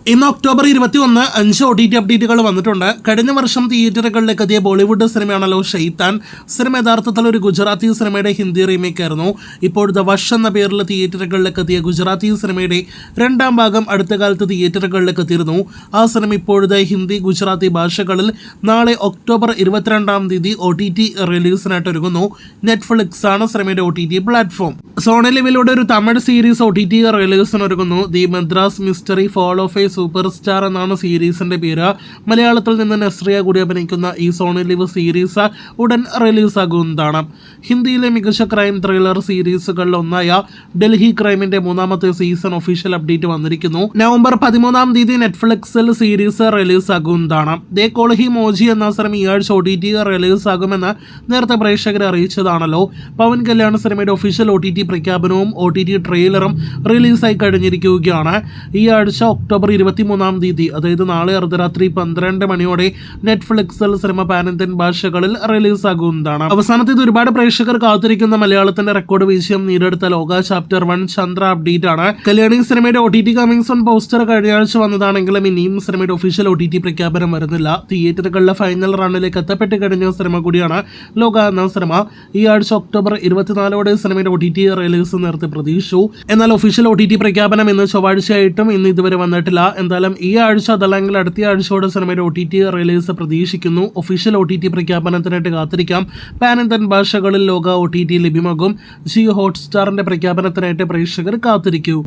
ഇന്ന് October 21 5 OTT അപ്ഡേറ്റുകൾ വന്നിട്ടുണ്ട്. കഴിഞ്ഞ വർഷം തിയേറ്ററുകളിലേക്ക് എത്തിയ ബോളിവുഡ് സിനിമയാണല്ലോ ഷെയ്ത്താൻ. സിനിമ യഥാർത്ഥത്തിൽ ഒരു ഗുജറാത്തി സിനിമയുടെ ഹിന്ദി റീമേക്ക് ആയിരുന്നു. ഇപ്പോഴത്തെ വഷ് എന്ന പേരിൽ തിയേറ്ററുകളിലേക്ക് എത്തിയ ഗുജറാത്തി സിനിമയുടെ രണ്ടാം ഭാഗം അടുത്ത കാലത്ത് തിയേറ്ററുകളിലേക്ക് എത്തിയിരുന്നു. ആ സിനിമ ഇപ്പോഴത്തെ ഹിന്ദി ഗുജറാത്തി ഭാഷകളിൽ നാളെ ഒക്ടോബർ 22-ാം തീയതി OTT റിലീസിനായിട്ട് ഒരുങ്ങുന്നു. നെറ്റ്ഫ്ലിക്സ് ആണ് സിനിമയുടെ OTT പ്ലാറ്റ്ഫോം. സോണി ലിവിലൂടെ ഒരു തമിഴ് സീരീസ് OTT റിലീസിനൊരുങ്ങുന്നു. The Madras mystery fall of a superstar എന്നാണ് സീരീസിന്റെ പേര്. മലയാളത്തിൽ നിന്ന് നസ്രിയ കൂടി അഭിനയിക്കുന്ന ഈ സോണി ലിവ് സീരീസ് ഉടൻ റിലീസാകുന്നതാണ്. ഹിന്ദിയിലെ മികച്ച ക്രൈം ത്രില്ലർ സീരീസുകളിൽ ഒന്നായ ഡൽഹി ക്രൈമിന്റെ 3ാമത്തെ സീസൺ ഒഫീഷ്യൽ അപ്ഡേറ്റ് വന്നിരിക്കുന്നു. നവംബർ 13-ാം തീയതി നെറ്റ്ഫ്ലിക്സിൽ സീരീസ് റിലീസാകുന്നതാണ്. ദേ കോൾ ഹിം ഓജി എന്ന സിനിമ ഈ ആഴ്ച OTT റിലീസാകുമെന്ന് നേരത്തെ പ്രേക്ഷകരെ അറിയിച്ചതാണല്ലോ. പവൻ കല്യാൺ സിനിമയുടെ ഒഫീഷ്യൽ OTT പ്രഖ്യാപനവും OTT ട്രെയിലറും റിലീസായി കഴിഞ്ഞിരിക്കുകയാണ്. ഈ ആഴ്ച ഒക്ടോബർ 23-ാം തീയതി, അതായത് നാളെ അർദ്ധരാത്രി 12 മണിയോടെ നെറ്റ്ഫ്ലിക്സിൽ സിനിമ പാൻ-ഇന്ത്യൻ ഭാഷകളിൽ റിലീസാകുന്നതാണ്. അവസാനത്തേത് ഒരുപാട് പ്രേക്ഷകർ കാത്തിരിക്കുന്ന മലയാളത്തിന്റെ റെക്കോർഡ് വിജയം നേടിയെടുത്ത ലോക ചാപ്റ്റർ 1 ചന്ദ്ര അപ്ഡേറ്റ് ആണ്. കല്യാണി സിനിമയുടെ OTT കമ്മിങ് സൂൺ പോസ്റ്റർ കഴിഞ്ഞ ആഴ്ച വന്നതാണെങ്കിലും ഇനിയും സിനിമയുടെ ഒഫീഷ്യൽ OTT പ്രഖ്യാപനം വരുന്നില്ല. തിയേറ്ററുകളിലെ ഫൈനൽ റണ്ണിലേക്ക് എത്തപ്പെട്ട് കഴിഞ്ഞ സിനിമ കൂടിയാണ് ലോക എന്ന സിനിമ. ഈ ആഴ്ച ഒക്ടോബർ 24-ഓടെ സിനിമയുടെ OTT റിലീസ് നേരത്തെ പ്രതീക്ഷിച്ചു. എന്നാൽ ഒഫീഷ്യൽ OTT പ്രഖ്യാപനം ഇന്ന് ചൊവ്വാഴ്ചയായിട്ടും ഇന്ന് ഇതുവരെ വന്നിട്ടില്ല. എന്തായാലും ഈ ആഴ്ച അതല്ലെങ്കിൽ അടുത്ത ആഴ്ചയോടെ സിനിമയുടെ OTT റിലീസ് പ്രതീക്ഷിക്കുന്നു. ഒഫീഷ്യൽ OTT പ്രഖ്യാപനത്തിനായിട്ട് കാത്തിരിക്കാം. പാൻ ഇന്ത്യൻ ഭാഷകളിൽ ലോക OTT ലഭ്യമാകും. ജിയോ ഹോട്ട്സ്റ്റാറിന്റെ പ്രഖ്യാപനത്തിനായിട്ട് പ്രേക്ഷകർ കാത്തിരിക്കൂ.